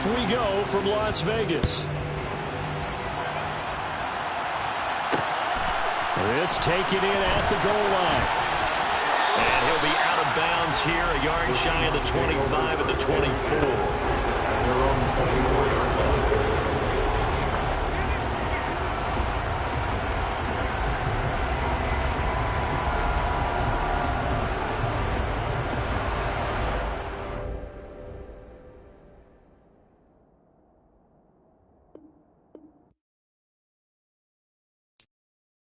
Off we go from Las Vegas. This taken in at the goal line. And he'll be out of bounds here, a yard shy of the 25 and the 24. Their own 24-yard line.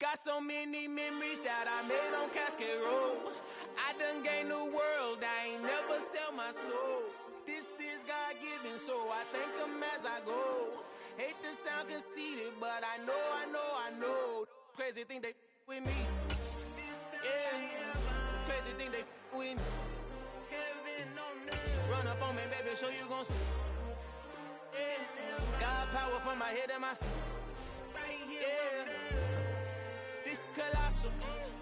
Got so many memories that I made on Cascade Road. I done gained the world, I ain't never sell my soul. This is God-given, so I thank him as I go. Hate to sound conceited, but I know. Crazy thing they with me. Yeah, crazy thing they with me. Run up on me, baby, show you gon' see. Yeah, God power from my head and my feet. Yeah. This colossal,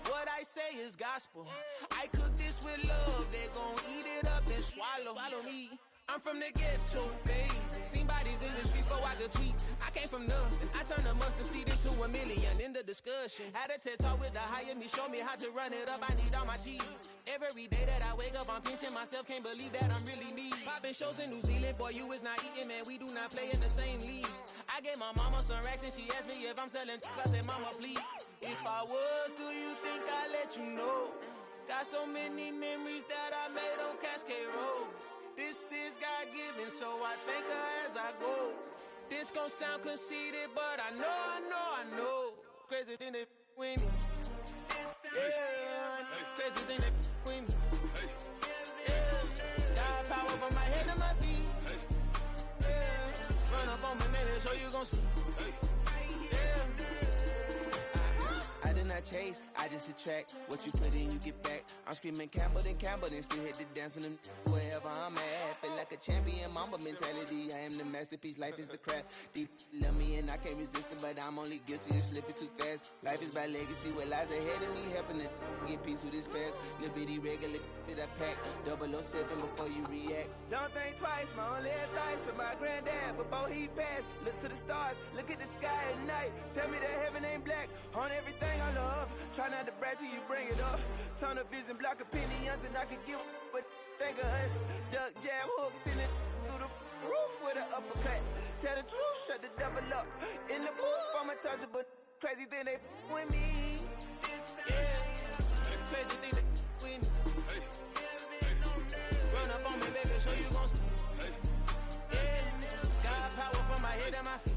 what I say is gospel. I cook this with love, they gon' eat it up and swallow me. I'm from the ghetto, babe. Seen bodies in the streets before I could tweet. I came from nothing, I turned a mustard seed into a million. In the discussion, had a TED talk with the higher me, show me how to run it up, I need all my cheese. Every day that I wake up, I'm pinching myself, can't believe that I'm really me. Popping shows in New Zealand, boy, you is not eating, man, we do not play in the same league. I gave my mama some racks and she asked me if I'm selling, I said, mama, please. If I was, do you think I'd let you know? Got so many memories that I made on Cascade Road. This is God-given, so I thank her as I go. This gon' sound conceited, but I know. Crazy thing they with me. Yeah, crazy thing they with me. Yeah, God power from my head to my feet. Yeah, run up on me, maybe, so you gon' see. I did not chase, I just attract. What you put in, you get back. I'm screaming Campbell, then still hit the dancing and wherever I'm at. Feel like a champion, mamba mentality. I am the masterpiece, life is the craft. Deep love me and I can't resist it, but I'm only guilty of slipping too fast. Life is by legacy, what lies ahead of me, helping to get peace with this past. Little bitty regular that I pack, 007 before you react. Don't think twice, my only advice for my granddad before he passed. Look to the stars, look at the sky at night. Tell me that heaven ain't black on everything I love. Try not to brag till you bring it up. Tunnel vision, block opinions, and I could give but think of us. Duck, jab, hooks in it through the roof with an uppercut. Tell the truth, shut the devil up. In the booth, I'm untouchable. Crazy thing they with me. Yeah, crazy thing they with me. Run up on me, baby, so you gon' see. Yeah, God power from my head and my feet.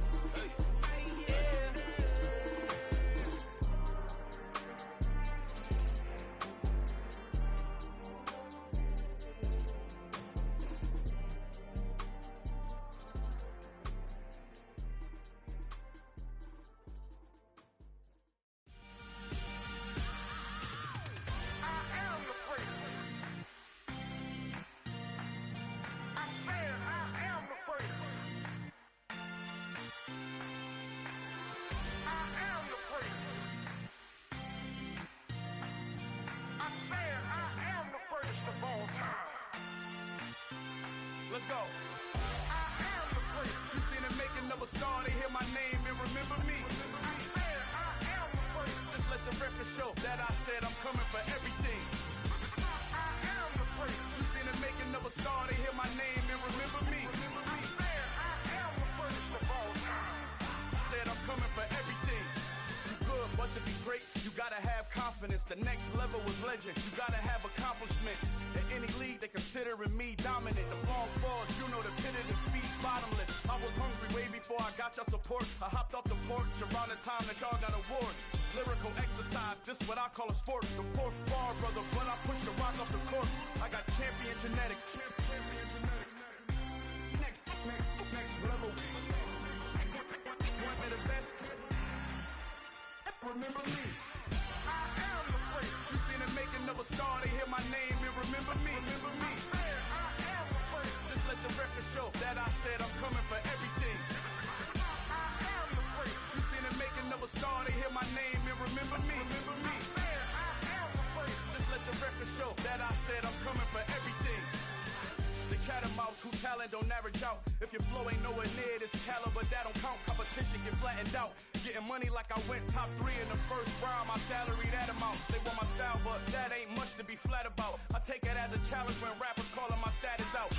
Let's go. I am the prince. You seen the making of a star, they hear my name and remember me. I am the prince. Just let the record show that I said I'm coming for everything. I am the prince. You seen the making of a star, they hear my name and remember me. I am the prince of all time. Said I'm coming for everything. You good, but to be great, you gotta have confidence. The next level was legend. You gotta have accomplishments. In any league, they considering me dominant. The long falls, you know the pit of defeat, bottomless. I was hungry way before I got your support. I hopped off the porch around the time that y'all got awards. Lyrical exercise, this what I call a sport. The fourth bar, brother, when I push the rock off the court. I got champion genetics. Next level. One of the best. Remember me. I am the prince. You seen the making of a star, they hear my name and remember me. Remember me. I am the prince. Just let the record show that I said I'm coming for everything. I am the prince. You seen the making of a star, they hear my name and remember me. Remember me. I am the prince. Just doubts who talent don't average out. If your flow ain't nowhere near this caliber, that don't count. Competition get flattened out. Getting money like I went top 3 in the first round. My salary that amount. They want my style, but that ain't much to be flat about. I take it as a challenge when rappers calling my status out.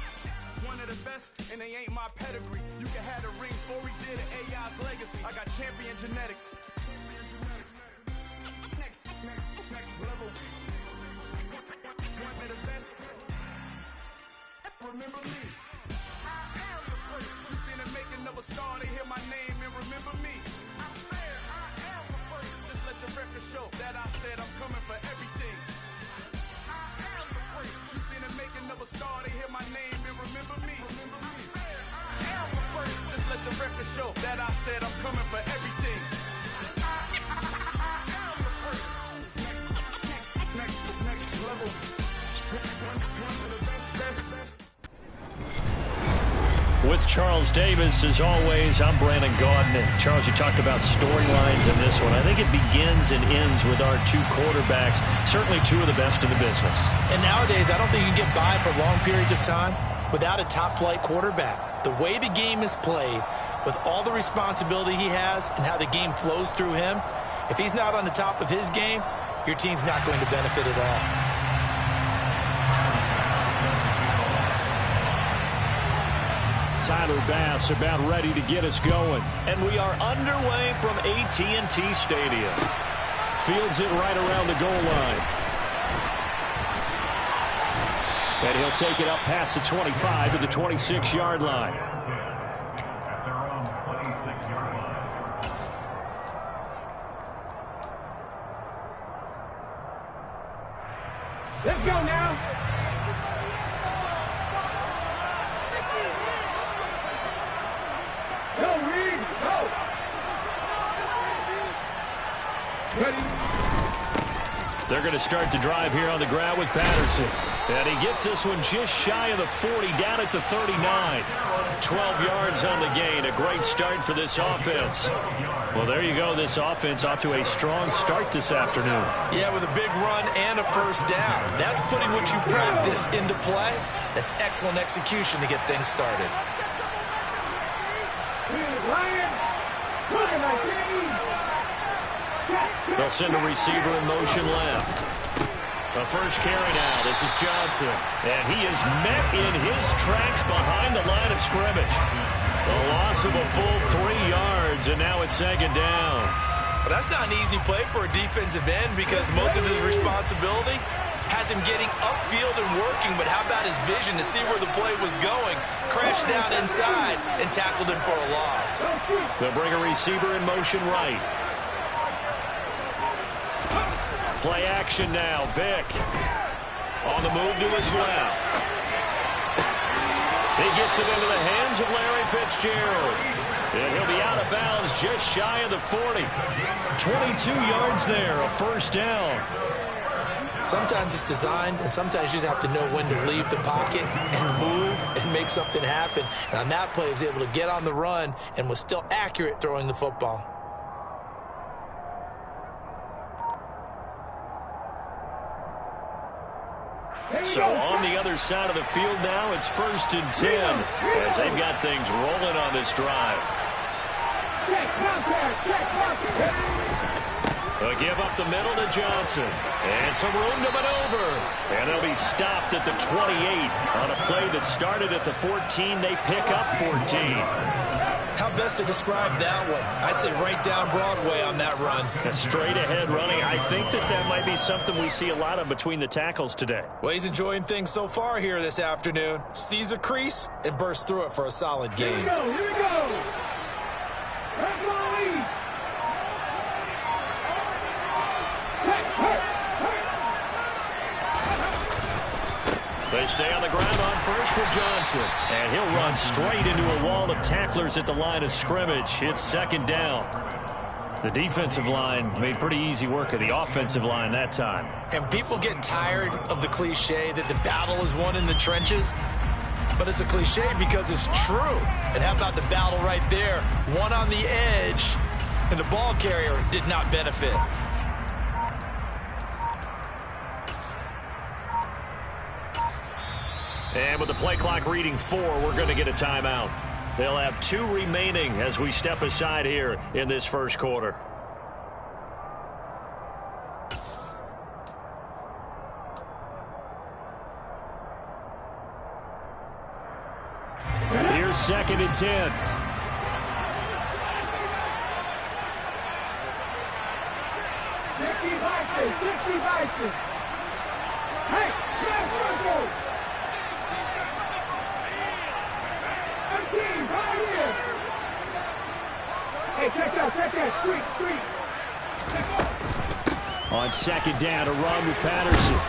One of the best, and they ain't my pedigree. You can have the ring, story did it, AI's legacy. I got champion genetics. Next level. One of the best. Remember me. I am the first. You seen the making of a star, they hear my name and remember me. I swear I am the first. Just let the record show that I said I'm coming for everything. I am the first. You seen the making of a star, they hear my name and remember me. I swear I am the first. Just let the record show that I said I'm coming for everything. I am the first. Next level. One of the best. With Charles Davis, as always, I'm Brandon Gaudin. Charles, you talked about storylines in this one. I think it begins and ends with our two quarterbacks, certainly two of the best in the business. And nowadays, I don't think you can get by for long periods of time without a top-flight quarterback. The way the game is played, with all the responsibility he has and how the game flows through him, if he's not on the top of his game, your team's not going to benefit at all. Tyler Bass about ready to get us going. And we are underway from AT&T Stadium. Fields it right around the goal line. And he'll take it up past the 25 to the 26-yard line. Let's go now. Go, Reed, go! Ready? They're going to start the drive here on the ground with Patterson. And he gets this one just shy of the 40, down at the 39. 12 yards on the gain. A great start for this offense. Well, there you go. This offense off to a strong start this afternoon. Yeah, with a big run and a first down. That's putting what you practice into play. That's excellent execution to get things started. They'll send a receiver in motion left. The first carry now. This is Johnson. And he is met in his tracks behind the line of scrimmage. A loss of a full 3 yards, and now it's second down. Well, that's not an easy play for a defensive end because most of his responsibility has him getting upfield and working, but how about his vision to see where the play was going, crashed down inside, and tackled him for a loss. They'll bring a receiver in motion right. Play action now. Vick on the move to his left. He gets it into the hands of Larry Fitzgerald. And he'll be out of bounds just shy of the 40. 22 yards there, a first down. Sometimes it's designed, and sometimes you just have to know when to leave the pocket and move and make something happen. And on that play, he was able to get on the run and was still accurate throwing the football. So on the other side of the field now, it's 1st and 10 as they've got things rolling on this drive. They'll give up the middle to Johnson. And some room to maneuver. And they'll be stopped at the 28 on a play that started at the 14. They pick up 14. How best to describe that one? I'd say right down Broadway on that run. A straight ahead running. I think that might be something we see a lot of between the tackles today. Well, he's enjoying things so far here this afternoon. Sees a crease and bursts through it for a solid gain. Here we go. That's my lead. They stay on the ground on first for Johnson. And he'll run straight into a wall of tacklers at the line of scrimmage. It's second down. The defensive line made pretty easy work of the offensive line that time. And people get tired of the cliche that the battle is won in the trenches. But it's a cliche because it's true. And how about the battle right there? One on the edge, and the ball carrier did not benefit. And with the play clock reading 4, we're going to get a timeout. They'll have 2 remaining as we step aside here in this first quarter. Here's 2nd and 10. Hey, yes, circle! 13, right here! Hey, check that, street! On 2nd down, a run with Patterson.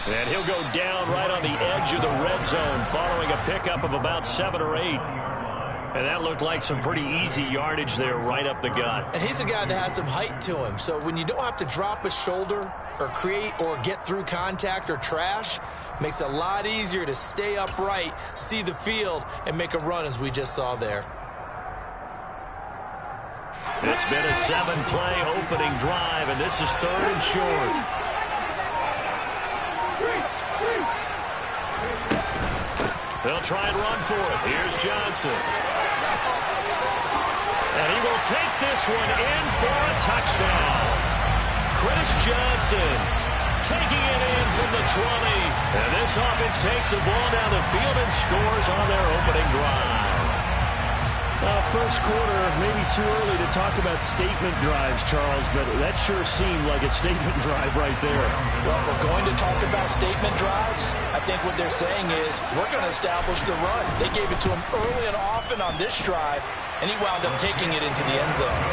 And he'll go down right on the edge of the red zone following a pickup of about 7 or 8. And that looked like some pretty easy yardage there right up the gut. And he's a guy that has some height to him. So when you don't have to drop a shoulder or create or get through contact or trash, makes it a lot easier to stay upright, see the field, and make a run as we just saw there. It's been a 7-play opening drive, and this is 3rd and short. They'll try and run for it. Here's Johnson. And he will take this one in for a touchdown. Chris Johnson taking it in from the 20. And this offense takes the ball down the field and scores on their opening drive. First quarter, maybe too early to talk about statement drives, Charles, but that sure seemed like a statement drive right there. Well, if we're going to talk about statement drives, I think what they're saying is we're going to establish the run. They gave it to him early and often on this drive, and he wound up taking it into the end zone.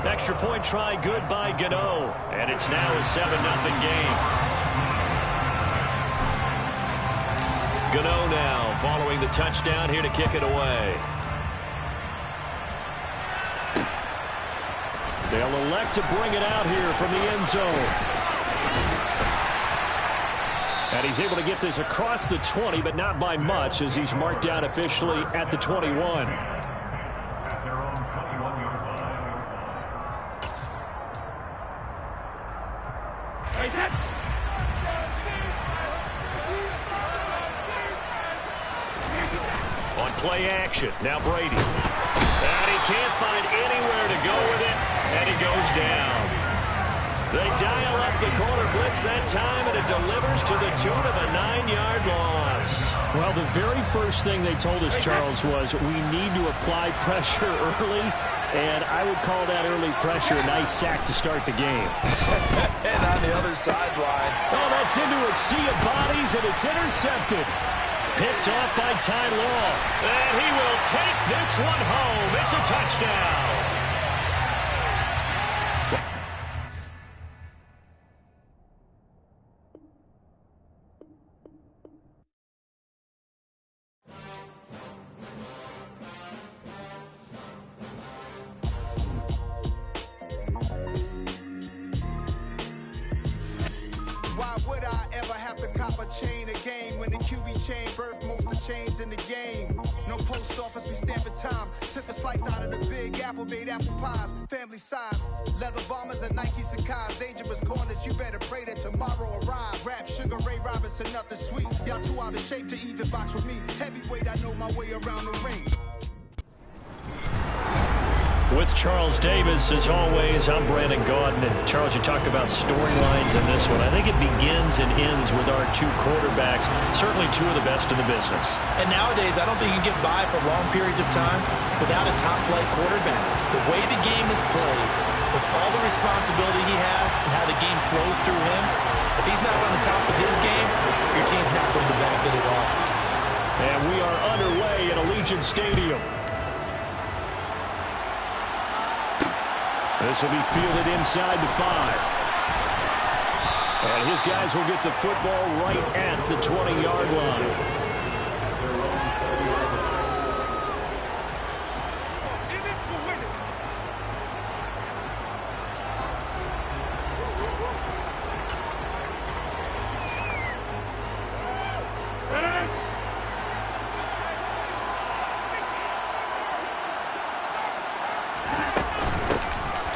Extra point try good by Gano, and it's now a 7-0 game. Gano now following the touchdown here to kick it away. They'll elect to bring it out here from the end zone. And he's able to get this across the 20, but not by much, as he's marked down officially at the 21. On play action, now Brady. And he can't find anywhere to go with it, and he goes down. They dial up the corner blitz that time, and it delivers to the tune of a 9-yard loss. Well, the very first thing they told us, Charles, was we need to apply pressure early, and I would call that early pressure a nice sack to start the game. And on the other sideline. Oh, that's into a sea of bodies, and it's intercepted. Picked off by Ty Law. And he will take this one home. It's a touchdown. Why would I ever have to cop a chain a game when the QB chain birthed most of chains in the game? No post office, we stamping time. Took a slice out of the big apple, made apple pies, family size. Leather bombers and Nike Sacai's. Dangerous corners, you better pray that tomorrow arrives. Rap Sugar Ray Robinson, nothing sweet. Y'all too out of shape to even box with me. Heavyweight, I know my way around the ring. With Charles Davis, as always, I'm Brandon Gaudin. And Charles, you talked about storylines in this one. I think it begins and ends with our 2 quarterbacks, certainly 2 of the best in the business. And nowadays, I don't think you can get by for long periods of time without a top-flight quarterback. The way the game is played, with all the responsibility he has and how the game flows through him, if he's not on the top of his game, your team's not going to benefit at all. And we are underway at Allegiant Stadium. This will be fielded inside the 5. And his guys will get the football right at the 20-yard line.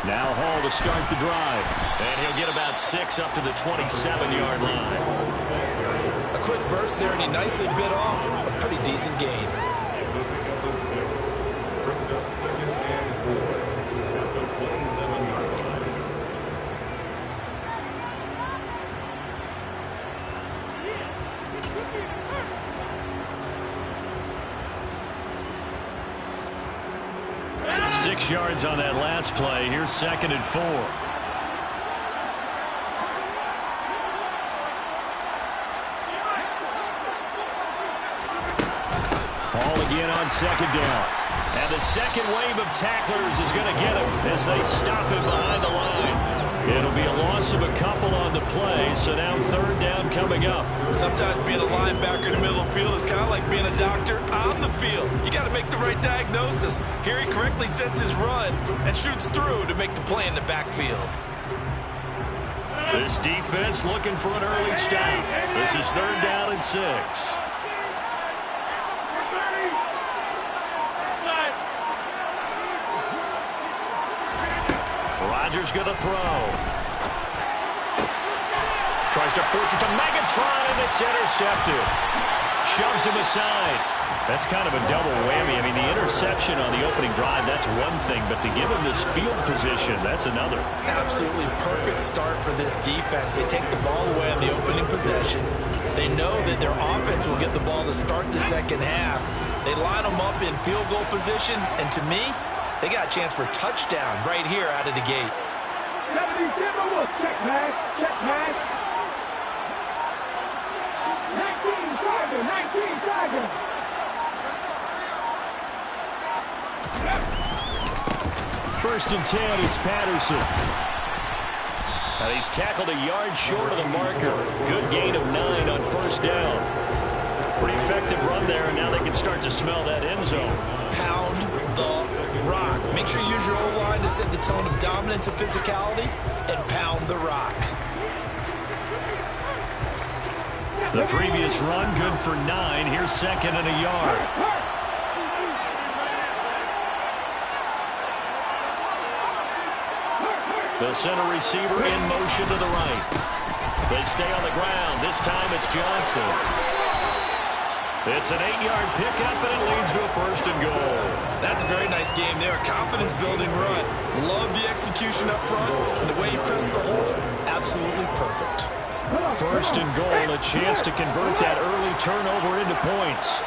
Now Hall to start the drive. And he'll get about 6 up to the 27-yard line. A quick burst there, and he nicely bit off a pretty decent gain. So pick up a 6. Brings up 2nd and 4 at the 27-yard line. Six yards on that last play. Here's 2nd and 4. Ball again on 2nd down. And the second wave of tacklers is going to get him as they stop him behind the line. It'll be a loss of a couple on the play, so now 3rd down coming up. Sometimes being a linebacker in the middle of the field is kind of like being a doctor on the field. You got to make the right diagnosis. Here he correctly sets his run and shoots through to make the play in the backfield. This defense looking for an early stop. This is 3rd down and 6. Rodgers going to throw. Tries to force it to Megatron, and it's intercepted. Shoves him aside. That's kind of a double whammy. I mean, the interception on the opening drive, that's one thing, but to give him this field position, that's another. Absolutely perfect start for this defense. They take the ball away on the opening possession. They know that their offense will get the ball to start the second half. They line them up in field goal position, and to me, they got a chance for a touchdown right here out of the gate. Check pass. 19 target. 1st and 10, it's Patterson. Now he's tackled a yard short of the marker. Good gain of 9 on 1st down. Pretty effective run there, and now they can start to smell that end zone. Pound the rock. Make sure you use your O-line to set the tone of dominance and physicality, and pound the rock. The previous run, good for 9. Here's 2nd and a yard. The center receiver in motion to the right. They stay on the ground. This time it's Johnson. It's an 8-yard pickup, and it leads to a 1st and goal. That's a very nice game there. Confidence-building run. Love the execution up front, and the way he pressed the hole, absolutely perfect. 1st and goal, a chance to convert that early turnover into points.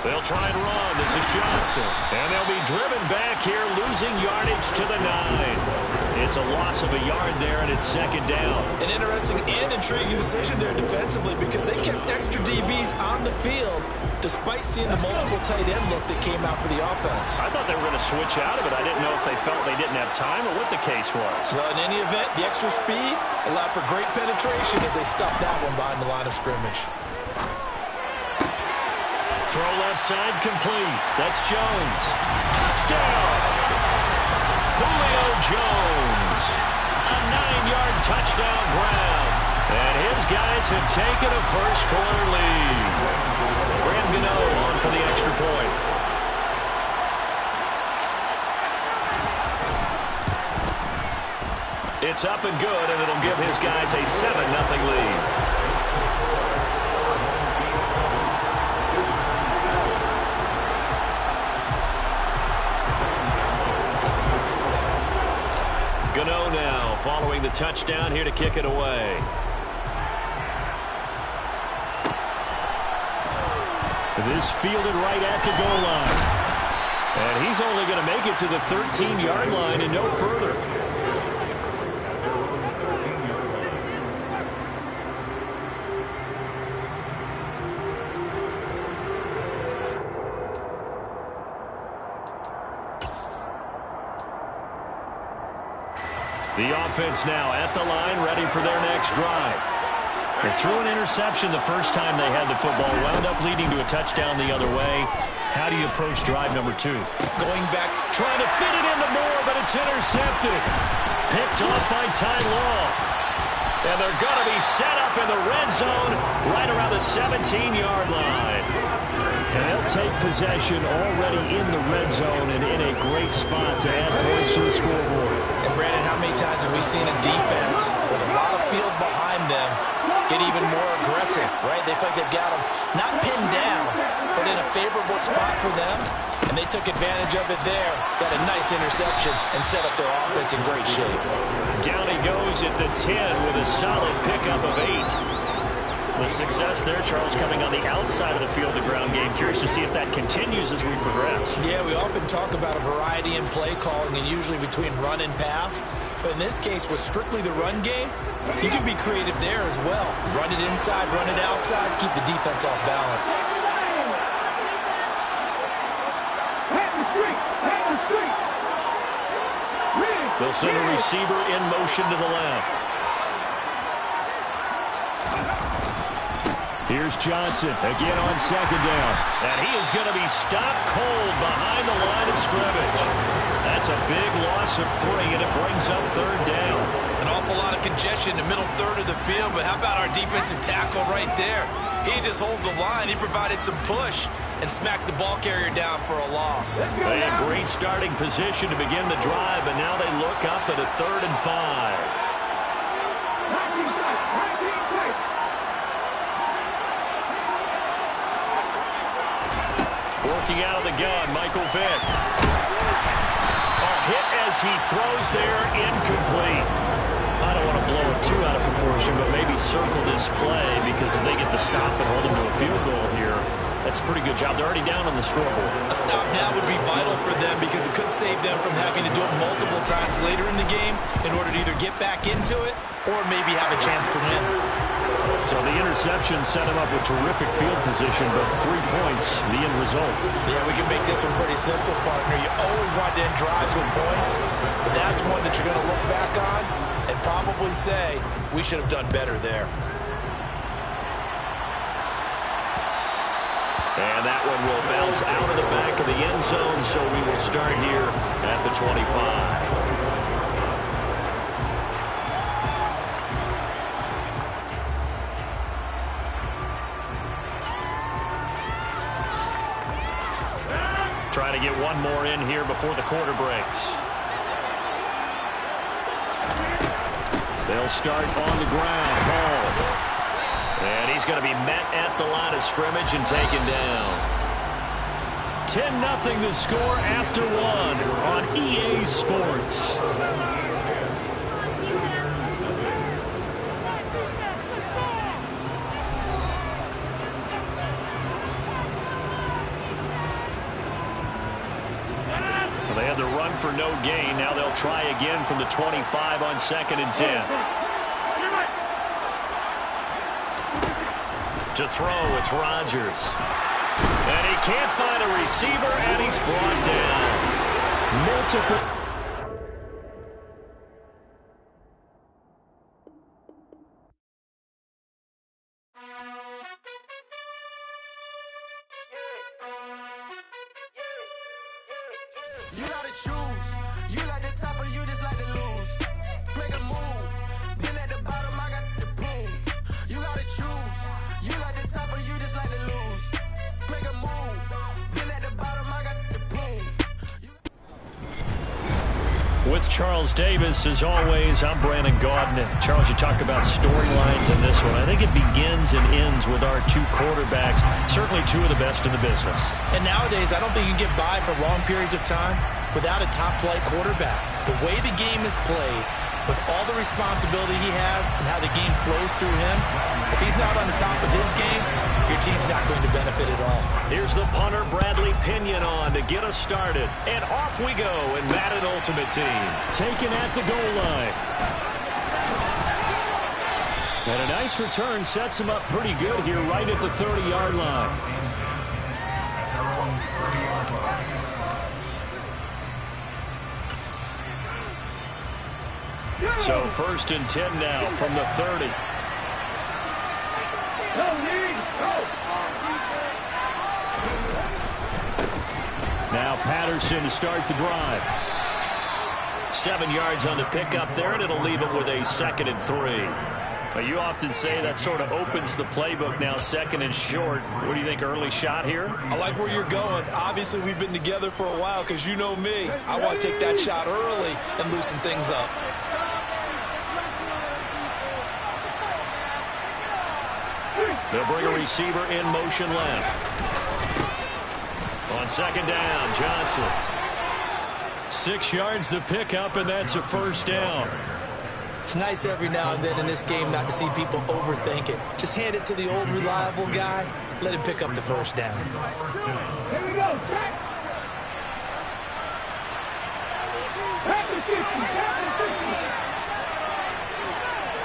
They'll try and run. This is Johnson. And they'll be driven back here, losing yardage to the 9. It's a loss of a yard there, and it's 2nd down. An interesting and intriguing decision there defensively because they kept extra DBs on the field despite seeing the multiple tight end look that came out for the offense. I thought they were going to switch out of it. I didn't know if they felt they didn't have time or what the case was. Well, in any event, the extra speed allowed for great penetration as they stuffed that one behind the line of scrimmage. Throw left side complete. That's Jones. Touchdown! Julio Jones. A 9-yard touchdown grab. And his guys have taken a first-quarter lead. Graham Gano on for the extra point. It's up and good, and it'll give his guys a 7-0 lead. Gano now following the touchdown here to kick it away. This fielded right at the goal line. And he's only going to make it to the 13-yard line and no further. The offense now at the line, ready for their next drive. They threw an interception the first time they had the football, wound up leading to a touchdown the other way. How do you approach drive number 2? Going back, trying to fit it into Moore, but it's intercepted. Picked off by Ty Law. And they're going to be set up in the red zone right around the 17-yard line. And they'll take possession already in the red zone and in a great great spot to add points to the scoreboard. And Brandon, how many times have we seen a defense with a lot of field behind them get even more aggressive, right? They feel like they've got them not pinned down, but in a favorable spot for them, and they took advantage of it there. Got a nice interception and set up their offense in great shape. Down he goes at the 10 with a solid pickup of 8. The success there, Charles, coming on the outside of the field, the ground game. Curious to see if that continues as we progress. Yeah, we often talk about a variety in play calling and usually between run and pass. But in this case, with strictly the run game, you can be creative there as well. Run it inside, run it outside, keep the defense off balance. They'll send a receiver in motion to the left. Here's Johnson again on second down. And he is going to be stopped cold behind the line of scrimmage. That's a big loss of 3, and it brings up third down. An awful lot of congestion in the middle third of the field, but how about our defensive tackle right there? He didn't just hold the line. He provided some push and smacked the ball carrier down for a loss. They had great starting position to begin the drive, but now they look up at a 3rd and 5. Working out of the gun, Michael Vick. A hit as he throws there, incomplete. I don't want to blow it too out of proportion, but maybe circle this play, because if they get the stop and hold them to a field goal here, that's a pretty good job. They're already down on the scoreboard. A stop now would be vital for them because it could save them from having to do it multiple times later in the game in order to either get back into it or maybe have a chance to win. So the interception set him up with terrific field position, but 3 points, the end result. Yeah, we can make this one pretty simple, partner. You always want to end drives with points, but that's one that you're going to look back on and probably say, we should have done better there. And that one will bounce out of the back of the end zone, so we will start here at the 25. Try to get one more in here before the quarter breaks. They'll start on the ground. Hall. And he's going to be met at the line of scrimmage and taken down. 10-0 the score after 1 on EA Sports. They had the run for no gain. Now they'll try again from the 25 on 2nd and 10. To throw, it's Rodgers. And he can't find a receiver, and he's brought down. Multiple. You gotta choose. You like the top or you just like to lose. Make a move. Been at the bottom, I got the prove. You gotta choose. You like the top or you just like to lose. Make a move. Been at the bottom, I got the prove. With Charles Davis, as always, I'm Brandon Gaudin. Charles, you talked about storylines in this one. I think it begins and ends with our 2 quarterbacks, certainly 2 of the best in the business. And nowadays, I don't think you can get by for long periods of time without a top-flight quarterback. The way the game is played, with all the responsibility he has and how the game flows through him, if he's not on the top of his game, your team's not going to benefit at all. Here's the punter, Bradley Pinion, on to get us started. And off we go in Madden Ultimate Team. Taken at the goal line. And a nice return sets him up pretty good here right at the 30-yard line. So 1st and 10 now from the 30. Now Patterson to start the drive. 7 yards on the pickup there, and it'll leave it with a 2nd and 3. Well, you often say that sort of opens the playbook now, second and short. What do you think, early shot here? I like where you're going. Obviously, we've been together for a while because you know me. I want to take that shot early and loosen things up. They'll bring a receiver in motion left. On second down, Johnson. 6 yards the pickup, and that's a first down. It's nice every now and then in this game not to see people overthink it. Just hand it to the old reliable guy. Let him pick up the first down. Here we go, Jack. Back to 50, back to 50.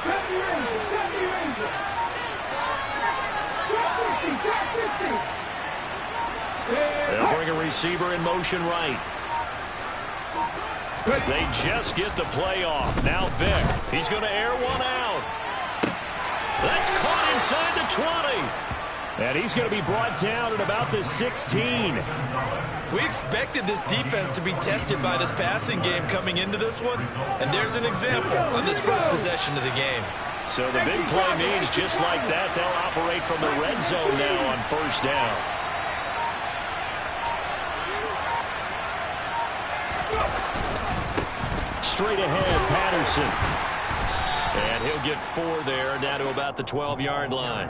Back to Rangers, back to Rangers. Back 50, back 50. They'll bring a receiver in motion right. They just get the play off. Now Vick. He's going to air one out. That's caught inside the 20. And he's going to be brought down at about the 16. We expected this defense to be tested by this passing game coming into this one. And there's an example on this first possession of the game. So the big play means just like that, they'll operate from the red zone now on first down. Straight ahead, Patterson. And he'll get 4 there, down to about the 12-yard line.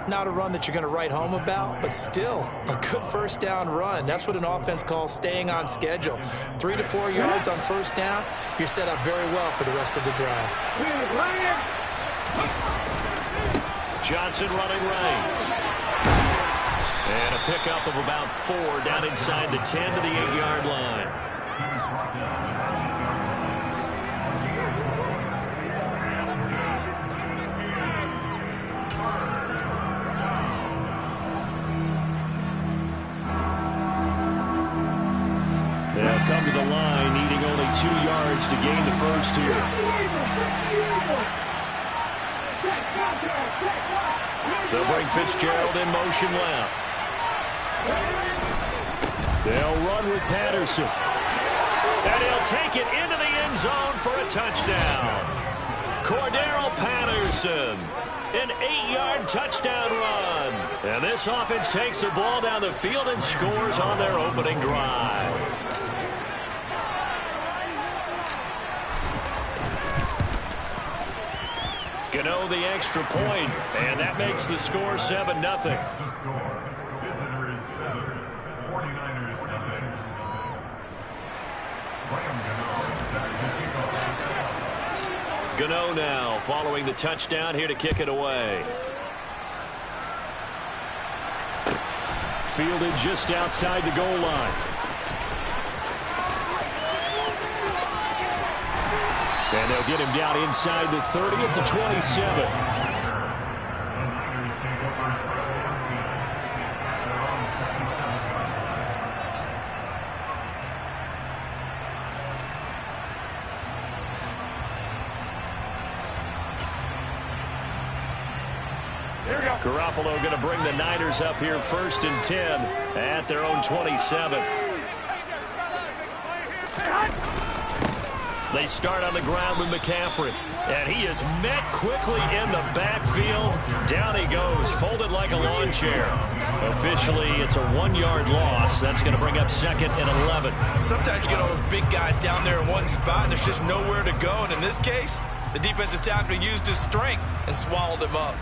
Not a run that you're going to write home about, but still a good first down run. That's what an offense calls staying on schedule. 3 to 4 yards on first down, you're set up very well for the rest of the drive. Johnson running right. And a pickup of about 4 down inside the 10 to the 8-yard line. They'll come to the line, needing only 2 yards to gain the first here. They'll bring Fitzgerald in motion left. They'll run with Patterson. And he'll take it into the end zone for a touchdown. Cordero Patterson, an 8-yard touchdown run. And this offense takes the ball down the field and scores on their opening drive. Gano the extra point, and that makes the score 7-0. Gano now following the touchdown here to kick it away. Fielded just outside the goal line. And they'll get him down inside the 30 at the 27. Garoppolo going to bring the Niners up here 1st and 10 at their own 27. They start on the ground with McCaffrey. And he is met quickly in the backfield. Down he goes, folded like a lawn chair. Officially, it's a 1-yard loss. That's going to bring up 2nd and 11. Sometimes you get all those big guys down there in one spot, and there's just nowhere to go. And in this case, the defensive tackle used his strength and swallowed him up.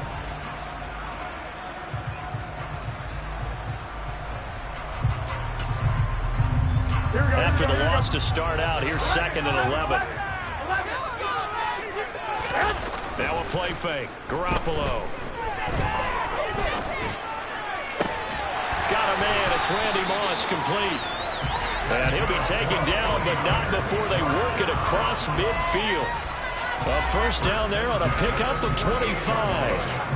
After the loss to start out, here's 2nd and 11. Now a play fake. Garoppolo. Got a man. It's Randy Moss complete. And he'll be taken down, but not before they work it across midfield. A first down there on a pickup of 25.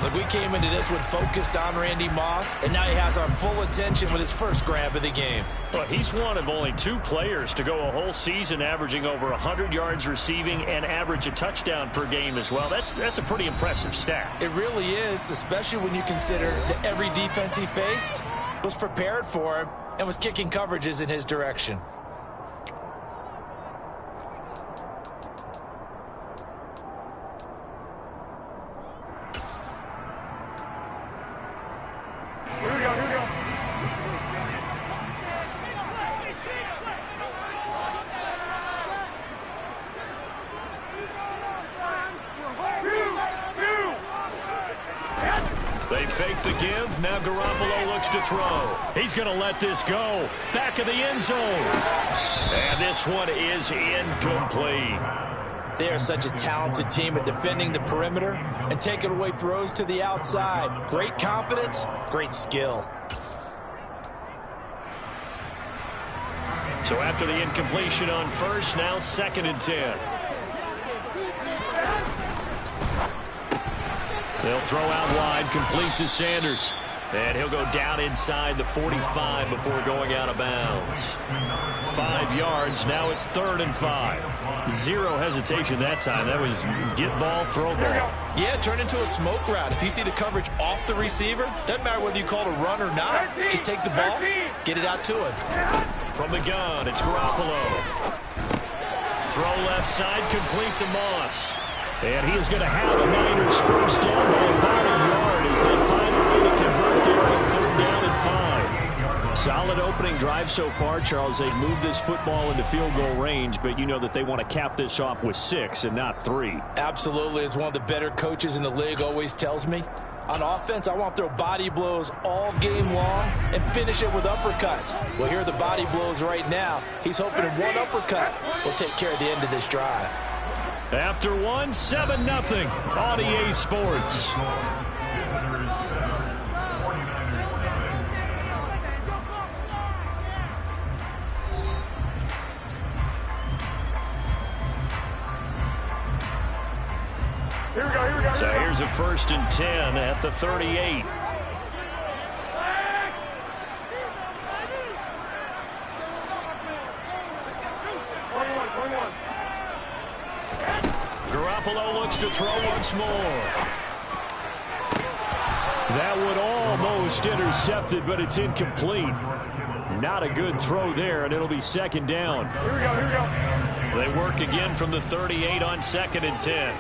Look, we came into this one focused on Randy Moss, and now he has our full attention with his first grab of the game. But he's one of only 2 players to go a whole season averaging over 100 yards receiving and average a touchdown per game as well. That's a pretty impressive stat. It really is, especially when you consider that every defense he faced was prepared for him and was kicking coverages in his direction. give. Now Garoppolo looks to throw. He's going to let this go. Back of the end zone. And this one is incomplete. They are such a talented team at defending the perimeter and taking away throws to the outside. Great confidence, great skill. So after the incompletion on first, now 2nd and 10. They'll throw out wide, complete to Sanders. And he'll go down inside the 45 before going out of bounds. 5 yards, now it's 3rd and 5. Zero hesitation that time. That was get ball, throw ball. Yeah, turn into a smoke route. If you see the coverage off the receiver, doesn't matter whether you call it a run or not. Just take the ball, get it out to him. From the gun, it's Garoppolo. Throw left side, complete to Moss. And he is going to have a Niners first down by about a yard as they find a way to convert there on 3rd down and 5. Solid opening drive so far, Charles. They've moved this football into field goal range, but you know that they want to cap this off with 6 and not 3. Absolutely. As one of the better coaches in the league always tells me, on offense, I want to throw body blows all game long and finish it with uppercuts. Well, here are the body blows right now. He's hoping in one uppercut will take care of the end of this drive. After 1, 7-0 on EA Sports. So here's a 1st and 10 at the 38. Garoppolo looks to throw once more. That would almost intercepted, but it's incomplete. Not a good throw there, and it'll be 2nd down. Here we go. They work again from the 38 on 2nd and 10.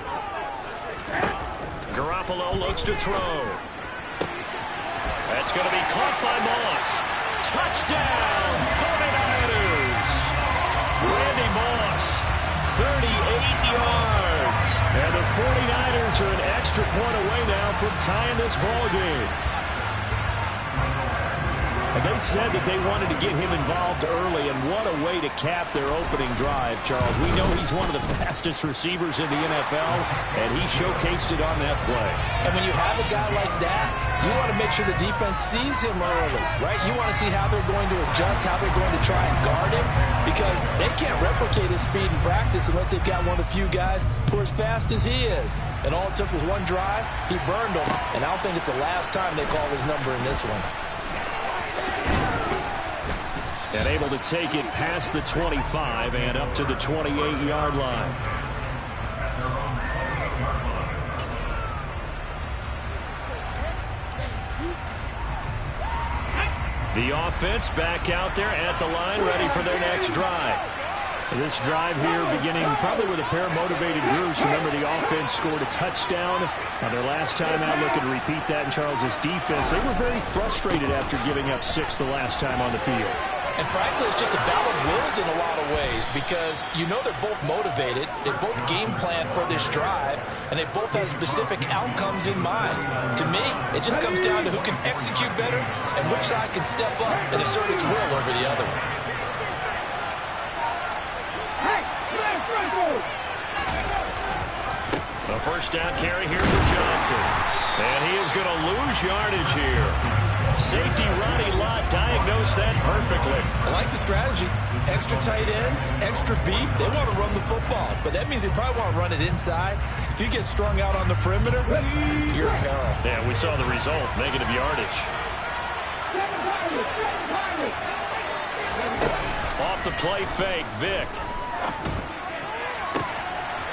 Garoppolo looks to throw. That's going to be caught by Moss. Touchdown, 49ers. Randy Moss, 38 yards. And the 49ers are an extra point away now from tying this ball game. And they said that they wanted to get him involved early, and what a way to cap their opening drive, Charles. We know he's one of the fastest receivers in the NFL, and he showcased it on that play. And when you have a guy like that, you want to make sure the defense sees him early, right? You want to see how they're going to adjust, how they're going to try and guard him, because they can't replicate his speed in practice unless they've got one of the few guys who are as fast as he is. And all it took was one drive, he burned them, and I don't think it's the last time they call his number in this one. And able to take it past the 25 and up to the 28-yard line. The offense back out there at the line, ready for their next drive. This drive here beginning probably with a pair of motivated groups. Remember, the offense scored a touchdown on their last time out. Looking to repeat that in Charles's defense. They were very frustrated after giving up 6 the last time on the field. And frankly, it's just a battle of wills in a lot of ways, because you know they're both motivated, they both game plan for this drive, and they both have specific outcomes in mind. To me, it just comes down to who can execute better and which side can step up and assert its will over the other one. A first down carry here for Johnson. And he is going to lose yardage here. Safety Ronnie Lott diagnosed that perfectly. I like the strategy. Extra tight ends, extra beef. They want to run the football, but that means they probably want to run it inside. If you get strung out on the perimeter, you're in peril. Yeah, we saw the result, negative yardage. Off the play fake, Vick.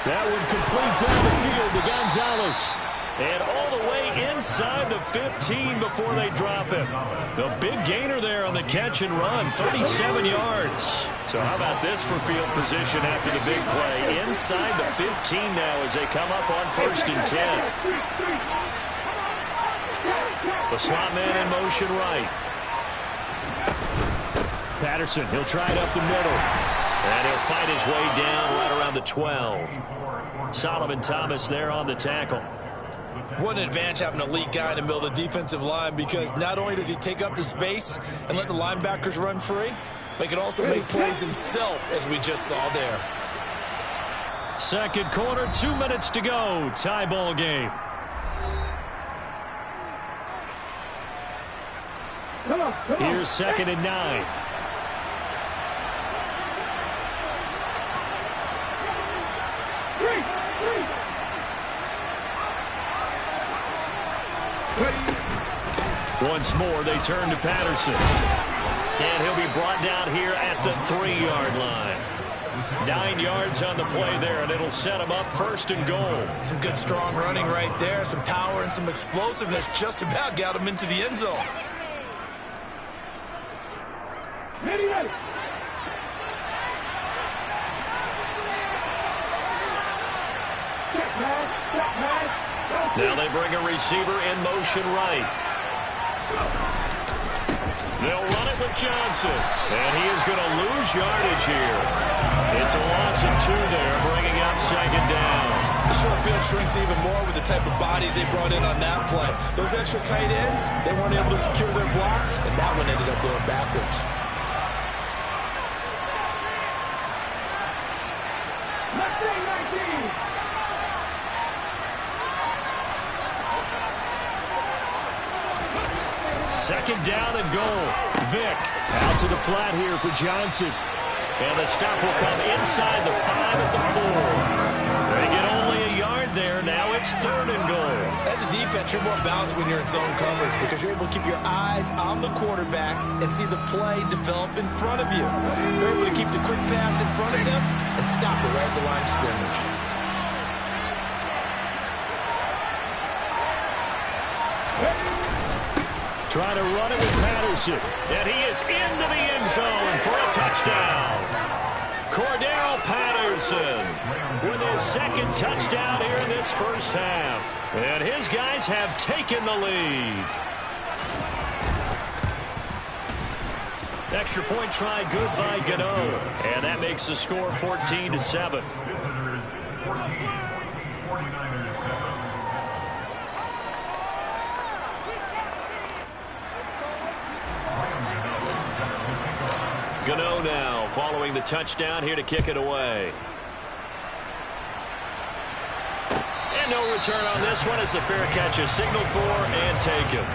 That would complete down the field to Gonzalez. And all the way inside the 15 before they drop him. The big gainer there on the catch and run, 37 yards. So how about this for field position after the big play? Inside the 15 now as they come up on 1st and 10. The slot man in motion right. Patterson, he'll try it up the middle. And he'll fight his way down right around the 12. Solomon Thomas there on the tackle. What an advantage having an elite guy in the middle of the defensive line, because not only does he take up the space and let the linebackers run free, but he can also make plays himself, as we just saw there. Second quarter, 2 minutes to go. Tie ball game. Here's 2nd and 9. Once more, they turn to Patterson. And he'll be brought down here at the 3-yard line. 9 yards on the play there, and it'll set him up 1st and goal. Some good, strong running right there. Some power and some explosiveness just about got him into the end zone. Now they bring a receiver in motion right. They'll run it with Johnson, and he is going to lose yardage here. It's a loss of 2 there, bringing up 2nd down. The short field shrinks even more with the type of bodies they brought in on that play. Those extra tight ends, they weren't able to secure their blocks, and that one ended up going backwards. Second down and goal. Vick out to the flat here for Johnson. And the stop will come inside the 5 at the 4. They get only a yard there. Now it's 3rd and goal. As a defense, you're more balanced when you're in zone coverage because you're able to keep your eyes on the quarterback and see the play develop in front of you. You're able to keep the quick pass in front of them and stop it right at the line of scrimmage. Trying to run it with Patterson. And he is into the end zone for a touchdown. Cordero Patterson with his 2nd touchdown here in this first half. And his guys have taken the lead. Extra point try good by Gano. And that makes the score 14-7. Gano now following the touchdown here to kick it away. And no return on this one as the fair catch is signaled for and taken.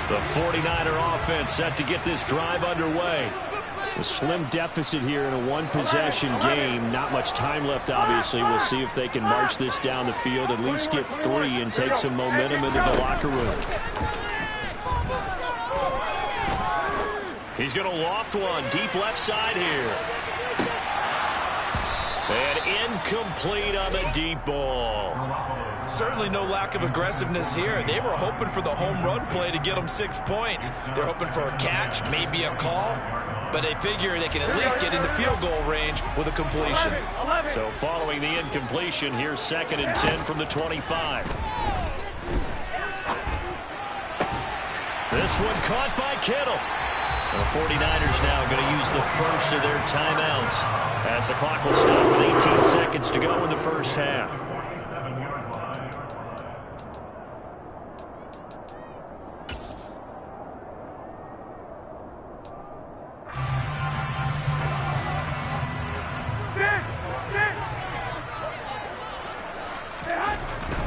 The 49er offense set to get this drive underway. A slim deficit here in a one-possession game. Not much time left, obviously. We'll see if they can march this down the field, at least get 3 and take some momentum into the locker room. He's going to loft one deep left side here. And incomplete on the deep ball. Certainly no lack of aggressiveness here. They were hoping for the home run play to get them 6 points. They're hoping for a catch, maybe a call. But they figure they can at least get into field goal range with a completion. So following the incompletion, here's 2nd and 10 from the 25. This one caught by Kittle. The 49ers now going to use the first of their timeouts as the clock will stop with 18 seconds to go in the first half.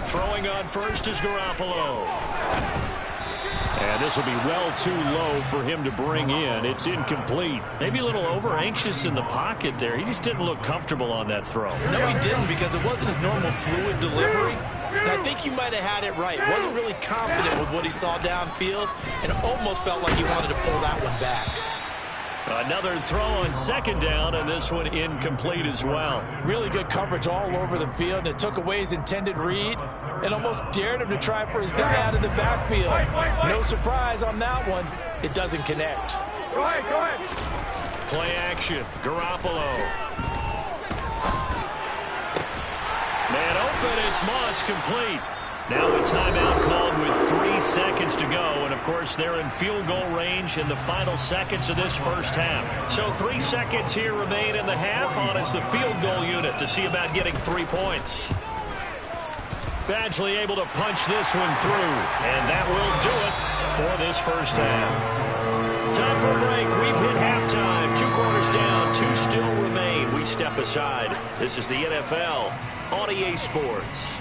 Throwing on first is Garoppolo. And this will be well too low for him to bring in. It's incomplete. Maybe a little over-anxious in the pocket there. He just didn't look comfortable on that throw. No, he didn't, because it wasn't his normal fluid delivery. And I think you might have had it right. Wasn't really confident with what he saw downfield and almost felt like he wanted to pull that one back. Another throw on 2nd down, and this one incomplete as well. Really good coverage all over the field, and it took away his intended read and almost dared him to try for his guy out of the backfield. No surprise on that one. It doesn't connect. Go ahead. Play action. Garoppolo. Man open. It's Moss complete. Now a timeout called with 3 seconds to go. And, of course, they're in field goal range in the final seconds of this first half. So 3 seconds here remain in the half on as the field goal unit to see about getting 3 points. Badgley able to punch this one through. And that will do it for this first half. Time for a break. We've hit halftime. 2 quarters down. 2 still remain. We step aside. This is the NFL on EA Sports.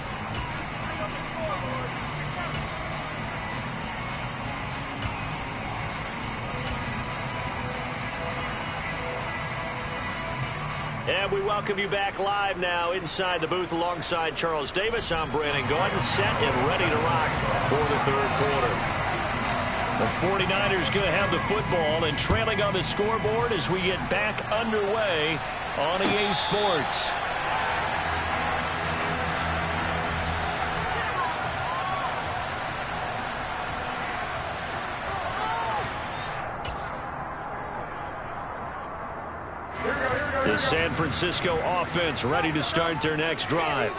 And we welcome you back live now inside the booth alongside Charles Davis. I'm Brandon Gordon, set and ready to rock for the third quarter. The 49ers going to have the football and trailing on the scoreboard as we get back underway on EA Sports. The San Francisco offense ready to start their next drive.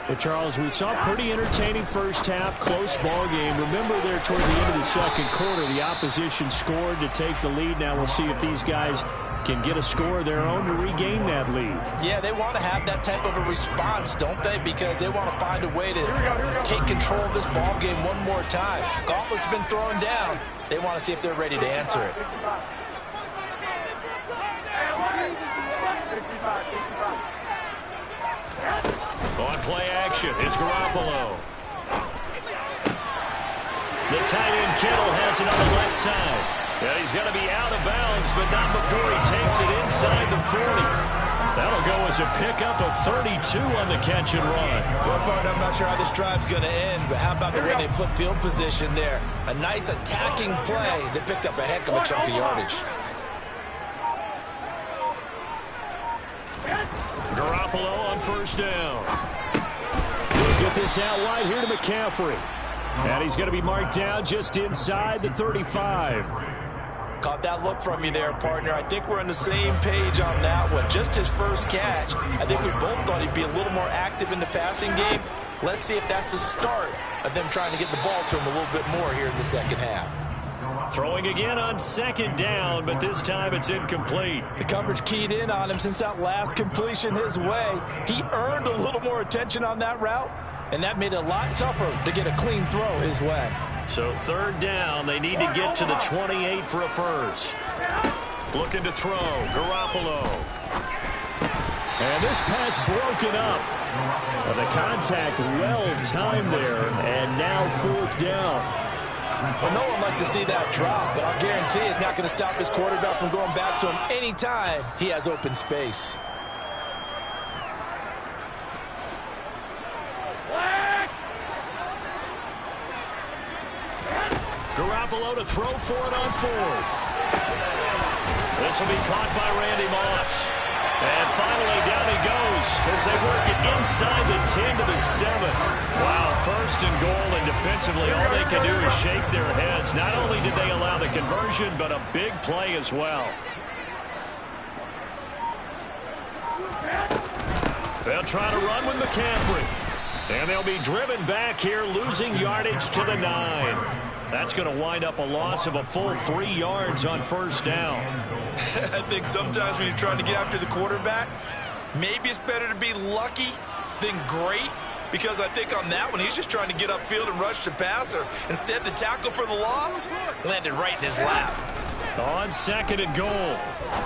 Well, Charles, we saw a pretty entertaining first half, close ball game. Remember there toward the end of the second quarter, the opposition scored to take the lead. Now we'll see if these guys can get a score of their own to regain that lead. Yeah, they want to have that type of a response, don't they? Because they want to find a way to take control of this ball game one more time. Gauntlet's been thrown down. They want to see if they're ready to answer it. On play action, it's Garoppolo. The tight end Kittle has it on the left side. And he's going to be out of bounds, but not before he takes it inside the 40. That'll go as a pickup of 32 on the catch and run. Well, partner, I'm not sure how this drive's going to end, but how about the way they flip field position there? A nice attacking play. They picked up a heck of a chunk of yardage. Garoppolo on first down. Get this out wide here to McCaffrey. And he's going to be marked down just inside the 35. Caught that look from you there, partner. I think we're on the same page on that one. Just his first catch. I think we both thought he'd be a little more active in the passing game. Let's see if that's the start of them trying to get the ball to him a little bit more here in the second half. Throwing again on second down, but this time it's incomplete. The coverage keyed in on him since that last completion his way. He earned a little more attention on that route, and that made it a lot tougher to get a clean throw his way. So third down, they need to get to the 28 for a first. Looking to throw, Garoppolo. And this pass broken up. Well, the contact well timed there, and now fourth down. Well, no one likes to see that drop, but I'll guarantee it's not going to stop his quarterback from going back to him anytime he has open space. Garoppolo to throw for it on fourth. This will be caught by Randy Moss. And finally, down he goes as they work it inside the 10 to the 7. Wow, first and goal, and defensively, all they can do is shake their heads. Not only did they allow the conversion, but a big play as well. They'll try to run with McCaffrey. And they'll be driven back here, losing yardage to the 9. That's going to wind up a loss of a full 3 yards on first down. I think sometimes when you're trying to get after the quarterback, maybe it's better to be lucky than great, because I think on that one, he's just trying to get upfield and rush the passer. Instead, the tackle for the loss landed right in his lap. On second and goal,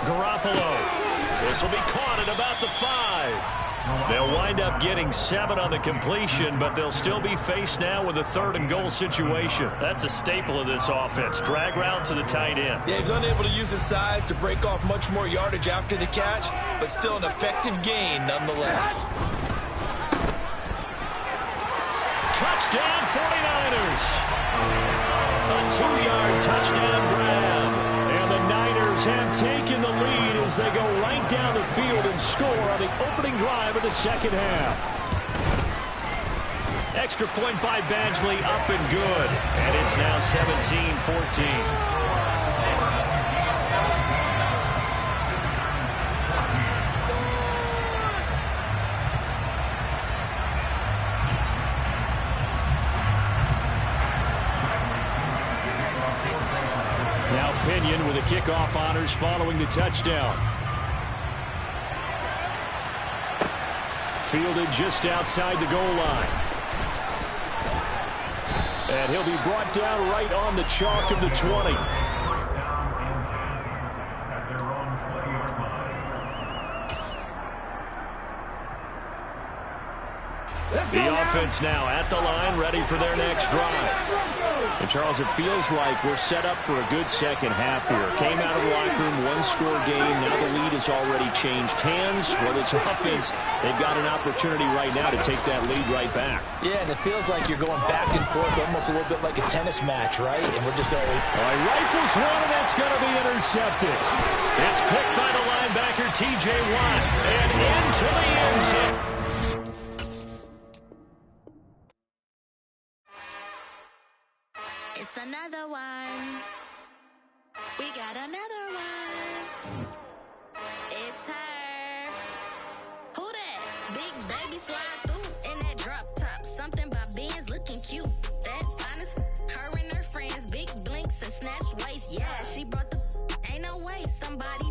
Garoppolo. This will be caught at about the 5. They'll wind up getting 7 on the completion, but they'll still be faced now with a third and goal situation. That's a staple of this offense. Drag route to the tight end. Yeah, he's unable to use his size to break off much more yardage after the catch, but still an effective gain nonetheless. Touchdown 49ers. A 2-yard touchdown grab. And the Niners have taken the lead as they go right down the field and score on the opening drive of the second half. Extra point by Badgley, up and good. And it's now 17-14. in with the kickoff honors following the touchdown. Fielded just outside the goal line. And he'll be brought down right on the chalk of the 20. The offense now at the line, ready for their next drive. And, Charles, it feels like we're set up for a good second half here. Came out of the locker room, one-score game. Now the lead has already changed hands. Well, this offense, they've got an opportunity right now to take that lead right back. Yeah, and it feels like you're going back and forth almost a little bit like a tennis match, right? And we're just already... All right, rifles one, and that's going to be intercepted. It's picked by the linebacker, T.J. Watt, and into the end zone. It's another one. We got another one. It's her. Who that? Big baby slide through in that drop top. Something by Benz looking cute. That's honest. Her and her friends, big blinks and snatch waist. Yeah, she brought the. Ain't no way somebody